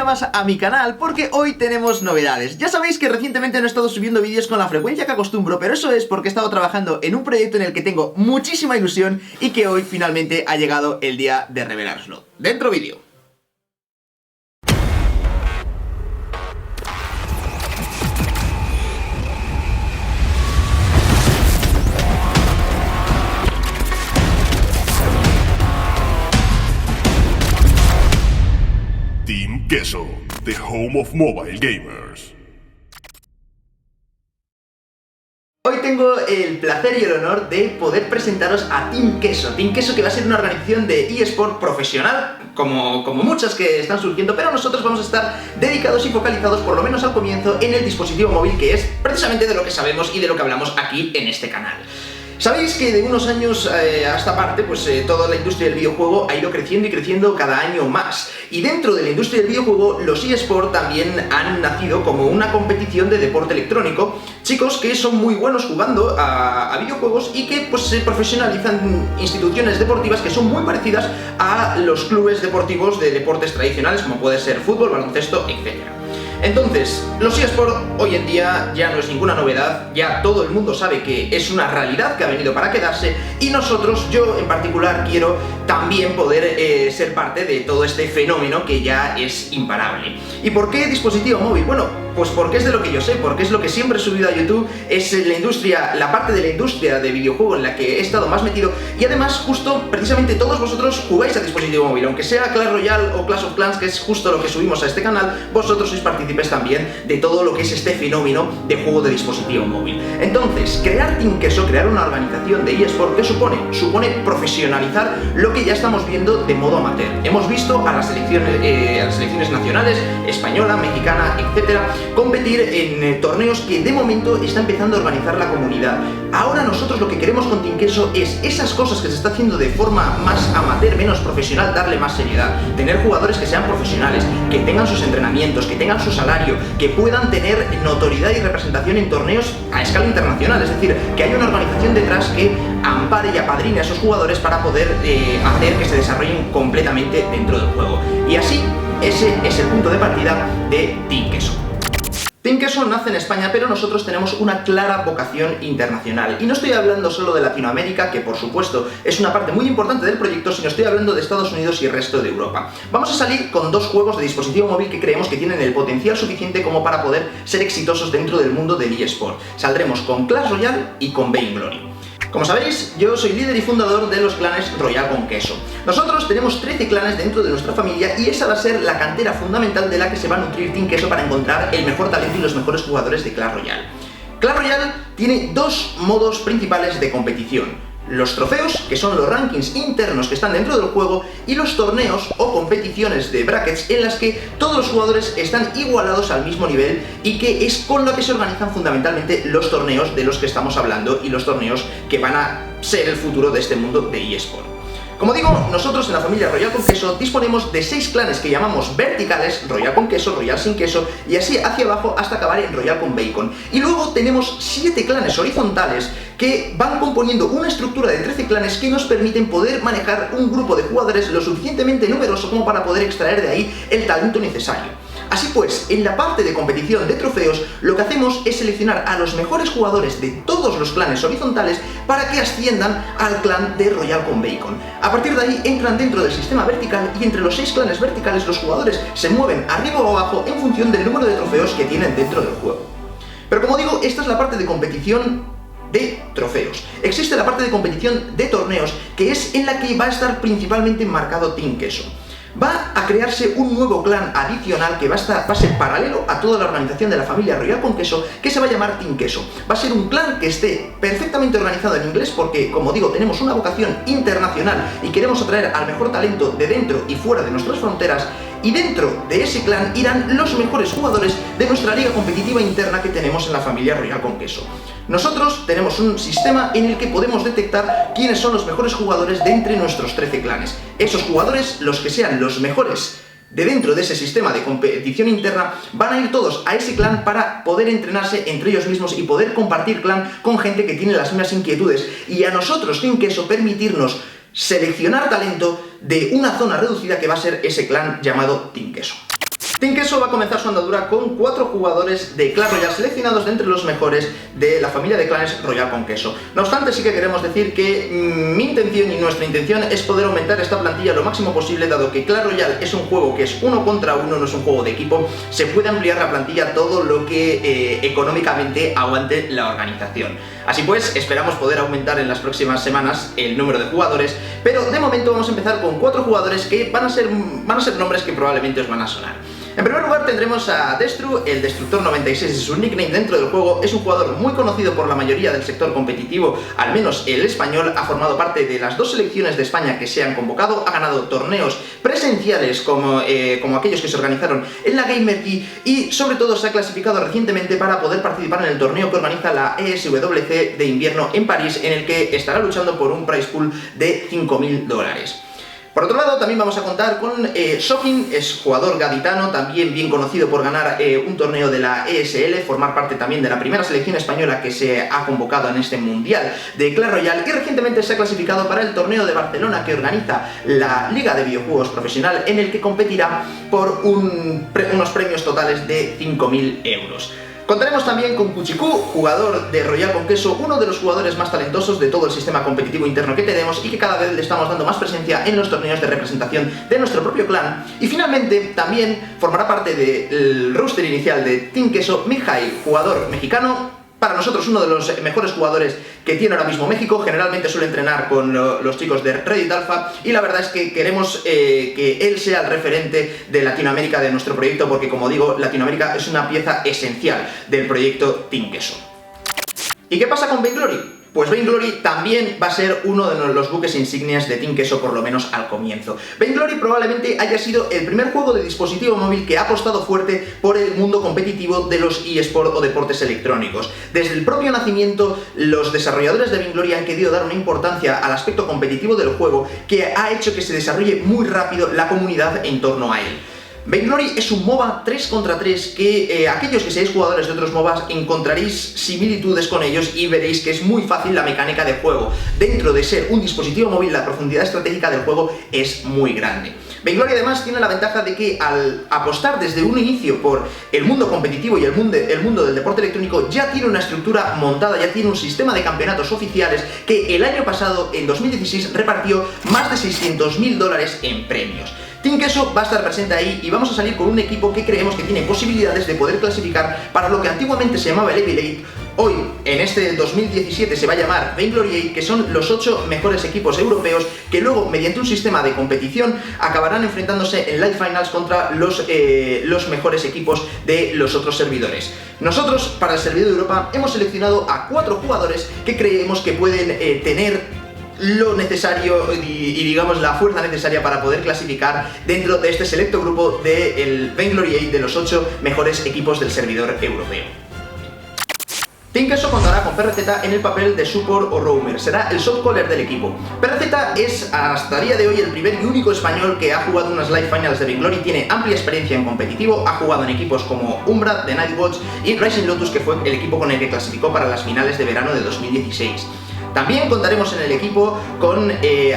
día más a mi canal porque hoy tenemos novedades. Ya sabéis que recientemente no he estado subiendo vídeos con la frecuencia que acostumbro, pero eso es porque he estado trabajando en un proyecto en el que tengo muchísima ilusión y que hoy finalmente ha llegado el día de revelároslo. Dentro vídeo. Team Queso, the home of mobile gamers. Hoy tengo el placer y el honor de poder presentaros a Team Queso. Team Queso, que va a ser una organización de eSport profesional, como muchas que están surgiendo, pero nosotros vamos a estar dedicados y focalizados, por lo menos al comienzo, en el dispositivo móvil, que es precisamente de lo que sabemos y de lo que hablamos aquí en este canal. Sabéis que de unos años a esta parte, pues toda la industria del videojuego ha ido creciendo y creciendo cada año más. Y dentro de la industria del videojuego, los eSports también han nacido como una competición de deporte electrónico. Chicos que son muy buenos jugando a videojuegos y que pues se profesionalizan en instituciones deportivas que son muy parecidas a los clubes deportivos de deportes tradicionales, como puede ser fútbol, baloncesto, etc. Entonces, los eSports hoy en día ya no es ninguna novedad, ya todo el mundo sabe que es una realidad que ha venido para quedarse y nosotros, yo en particular, quiero también poder ser parte de todo este fenómeno que ya es imparable. ¿Y por qué dispositivo móvil? Bueno, pues porque es de lo que yo sé, porque es lo que siempre he subido a YouTube, es la industria, la parte de la industria de videojuego en la que he estado más metido y además justo, precisamente todos vosotros jugáis a dispositivo móvil, aunque sea Clash Royale o Clash of Clans, que es justo lo que subimos a este canal, vosotros sois partícipes también de todo lo que es este fenómeno de juego de dispositivo móvil. Entonces, crear Team Queso, crear una organización de eSport, ¿qué supone? Supone profesionalizar lo que ya estamos viendo de modo amateur. Hemos visto a las selecciones nacionales, española, mexicana, etcétera, competir en torneos que de momento está empezando a organizar la comunidad. Ahora nosotros lo que queremos con Team Queso es esas cosas que se está haciendo de forma más amateur, menos profesional, darle más seriedad, tener jugadores que sean profesionales, que tengan sus entrenamientos, que tengan su salario, que puedan tener notoriedad y representación en torneos a escala internacional, es decir, que haya una organización detrás que ampare y apadrine a esos jugadores para poder hacer que se desarrollen completamente dentro del juego. Y así, ese es el punto de partida de Team Queso. Team Queso nace en España, pero nosotros tenemos una clara vocación internacional. Y no estoy hablando solo de Latinoamérica, que por supuesto es una parte muy importante del proyecto, sino estoy hablando de Estados Unidos y el resto de Europa. Vamos a salir con dos juegos de dispositivo móvil que creemos que tienen el potencial suficiente como para poder ser exitosos dentro del mundo del eSport. Saldremos con Clash Royale y con Vainglory. Como sabéis, yo soy líder y fundador de los clanes Royal con Queso. Nosotros tenemos 13 clanes dentro de nuestra familia y esa va a ser la cantera fundamental de la que se va a nutrir Team Queso para encontrar el mejor talento y los mejores jugadores de Clash Royale. Clash Royale tiene dos modos principales de competición. Los trofeos, que son los rankings internos que están dentro del juego, y los torneos o competiciones de brackets en las que todos los jugadores están igualados al mismo nivel y que es con lo que se organizan fundamentalmente los torneos de los que estamos hablando y los torneos que van a ser el futuro de este mundo de eSport. Como digo, nosotros en la familia Royal con Queso disponemos de 6 clanes que llamamos verticales, Royal con Queso, Royal sin queso, y así hacia abajo hasta acabar en Royal con Bacon. Y luego tenemos 7 clanes horizontales que van componiendo una estructura de 13 clanes que nos permiten poder manejar un grupo de jugadores lo suficientemente numeroso como para poder extraer de ahí el talento necesario. Así pues, en la parte de competición de trofeos, lo que hacemos es seleccionar a los mejores jugadores de todos los clanes horizontales para que asciendan al clan de Royal con Bacon. A partir de ahí entran dentro del sistema vertical y entre los 6 clanes verticales los jugadores se mueven arriba o abajo en función del número de trofeos que tienen dentro del juego. Pero como digo, esta es la parte de competición de trofeos. Existe la parte de competición de torneos, que es en la que va a estar principalmente marcado Team Queso. Va a crearse un nuevo clan adicional que va a ser paralelo a toda la organización de la familia Royal con Queso, que se va a llamar Team Queso. Va a ser un clan que esté perfectamente organizado en inglés porque, como digo, tenemos una vocación internacional y queremos atraer al mejor talento de dentro y fuera de nuestras fronteras. Y dentro de ese clan irán los mejores jugadores de nuestra liga competitiva interna que tenemos en la familia Royal con Queso. Nosotros tenemos un sistema en el que podemos detectar quiénes son los mejores jugadores de entre nuestros 13 clanes. Esos jugadores, los que sean los mejores de dentro de ese sistema de competición interna, van a ir todos a ese clan para poder entrenarse entre ellos mismos y poder compartir clan con gente que tiene las mismas inquietudes. Y a nosotros, Team Queso, permitirnos seleccionar talento de una zona reducida que va a ser ese clan llamado Team Queso. Team Queso va a comenzar su andadura con 4 jugadores de Clash Royale seleccionados de entre los mejores de la familia de clanes Royal con Queso. No obstante, sí que queremos decir que mi intención y nuestra intención es poder aumentar esta plantilla lo máximo posible, dado que Clash Royale es un juego que es 1 contra 1, no es un juego de equipo. Se puede ampliar la plantilla todo lo que económicamente aguante la organización. Así pues, esperamos poder aumentar en las próximas semanas el número de jugadores, pero de momento vamos a empezar con 4 jugadores que van a ser nombres que probablemente os van a sonar. En primer lugar tendremos a Destru, el Destructor 96 es su nickname dentro del juego. Es un jugador muy conocido por la mayoría del sector competitivo, al menos el español. Ha formado parte de las 2 selecciones de España que se han convocado, ha ganado torneos presenciales como aquellos que se organizaron en la Gamer Key y sobre todo se ha clasificado recientemente para poder participar en el torneo que organiza la ESWC de invierno en París, en el que estará luchando por un prize pool de $5.000. Por otro lado, también vamos a contar con Shocking, es jugador gaditano, también bien conocido por ganar un torneo de la ESL, formar parte también de la primera selección española que se ha convocado en este mundial de Clash Royale, y recientemente se ha clasificado para el torneo de Barcelona que organiza la Liga de Videojuegos Profesional, en el que competirá por unos premios totales de 5.000 euros. Contaremos también con Kuchiku, jugador de Royal con Queso, uno de los jugadores más talentosos de todo el sistema competitivo interno que tenemos y que cada vez le estamos dando más presencia en los torneos de representación de nuestro propio clan. Y finalmente también formará parte del roster inicial de Team Queso Mihai, jugador mexicano. Para nosotros uno de los mejores jugadores que tiene ahora mismo México, generalmente suele entrenar con los chicos de Reddit Alpha, y la verdad es que queremos que él sea el referente de Latinoamérica de nuestro proyecto, porque como digo, Latinoamérica es una pieza esencial del proyecto Team Queso. ¿Y qué pasa con Vainglory? Pues Vainglory también va a ser uno de los buques insignias de Team Queso, por lo menos al comienzo. Vainglory probablemente haya sido el primer juego de dispositivo móvil que ha apostado fuerte por el mundo competitivo de los eSports o deportes electrónicos. Desde el propio nacimiento, los desarrolladores de Vainglory han querido dar una importancia al aspecto competitivo del juego que ha hecho que se desarrolle muy rápido la comunidad en torno a él. Vainglory es un MOBA 3 contra 3 que aquellos que seáis jugadores de otros MOBAs encontraréis similitudes con ellos y veréis que es muy fácil la mecánica de juego. Dentro de ser un dispositivo móvil, la profundidad estratégica del juego es muy grande. Vainglory además tiene la ventaja de que al apostar desde un inicio por el mundo competitivo y el mundo del deporte electrónico, ya tiene una estructura montada, ya tiene un sistema de campeonatos oficiales que el año pasado, en 2016, repartió más de $600.000 en premios. Team Queso va a estar presente ahí y vamos a salir con un equipo que creemos que tiene posibilidades de poder clasificar para lo que antiguamente se llamaba el Evil 8. Hoy, en este 2017, se va a llamar Vainglory 8, que son los 8 mejores equipos europeos que luego, mediante un sistema de competición, acabarán enfrentándose en Live Finals contra los mejores equipos de los otros servidores. Nosotros, para el servidor de Europa, hemos seleccionado a 4 jugadores que creemos que pueden tener lo necesario y digamos la fuerza necesaria para poder clasificar dentro de este selecto grupo del Vainglory 8 de los 8 mejores equipos del servidor europeo. Team Queso contará con PRZ en el papel de support o roamer, será el shot caller del equipo. PRZ es hasta el día de hoy el primer y único español que ha jugado unas Live Finals de Vainglory, tiene amplia experiencia en competitivo, ha jugado en equipos como Umbra, The Nightwatch y Rising Lotus, que fue el equipo con el que clasificó para las finales de verano de 2016. También contaremos en el equipo con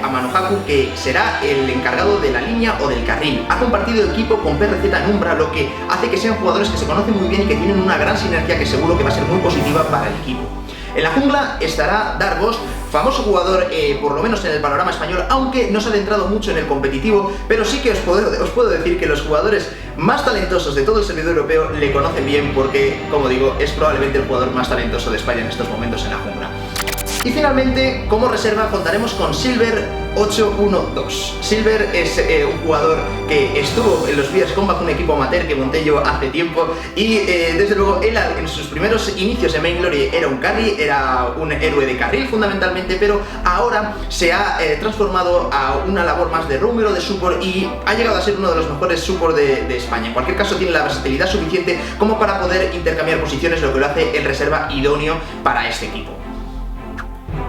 Amanohaku, que será el encargado de la línea o del carril. Ha compartido equipo con PRZ en Umbra, lo que hace que sean jugadores que se conocen muy bien y que tienen una gran sinergia que seguro que va a ser muy positiva para el equipo. En la jungla estará Dark Ghost, famoso jugador por lo menos en el panorama español, aunque no se ha adentrado mucho en el competitivo, pero sí que os puedo decir que los jugadores más talentosos de todo el servidor europeo le conocen bien porque, como digo, es probablemente el jugador más talentoso de España en estos momentos en la jungla. Y finalmente, como reserva, contaremos con Silver812. Silver es un jugador que estuvo en los Beers Combat, un equipo amateur que monté yo hace tiempo, y desde luego él en sus primeros inicios en Vainglory era un carry, era un héroe de carril fundamentalmente, pero ahora se ha transformado a una labor más de roamer o de support y ha llegado a ser uno de los mejores support de España. En cualquier caso, tiene la versatilidad suficiente como para poder intercambiar posiciones, lo que lo hace el reserva idóneo para este equipo.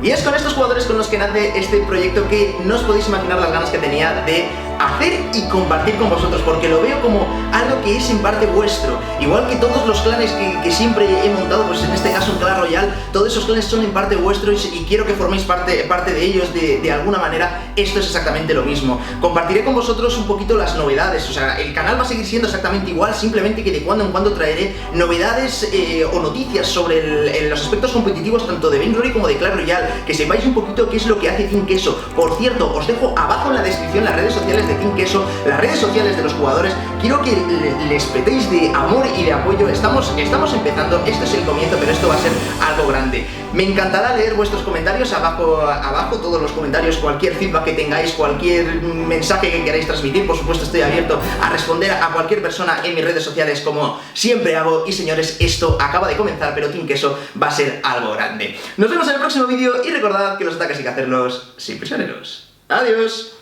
Y es con estos jugadores con los que nace este proyecto que no os podéis imaginar las ganas que tenía de hacer y compartir con vosotros, porque lo veo como algo que es en parte vuestro. Igual que todos los clanes que siempre he montado, pues en este caso en Clash Royale, todos esos clanes son en parte vuestros y quiero que forméis parte de ellos de alguna manera. Esto es exactamente lo mismo. Compartiré con vosotros un poquito las novedades, o sea, el canal va a seguir siendo exactamente igual, simplemente que de cuando en cuando traeré novedades o noticias sobre los aspectos competitivos tanto de Vainglory como de Clash Royale, que sepáis un poquito qué es lo que hace Team Queso. Por cierto, os dejo abajo en la descripción las redes sociales de Team Queso, las redes sociales de los jugadores. Quiero que les petéis de amor y de apoyo. Estamos empezando, esto es el comienzo, pero esto va a ser algo grande. Me encantará leer vuestros comentarios abajo, todos los comentarios, cualquier feedback que tengáis, cualquier mensaje que queráis transmitir. Por supuesto estoy abierto a responder a cualquier persona en mis redes sociales, como siempre hago. Y señores, esto acaba de comenzar, pero Team Queso va a ser algo grande. Nos vemos en el próximo vídeo y recordad que los ataques hay que hacerlos sin prisioneros. ¡Adiós!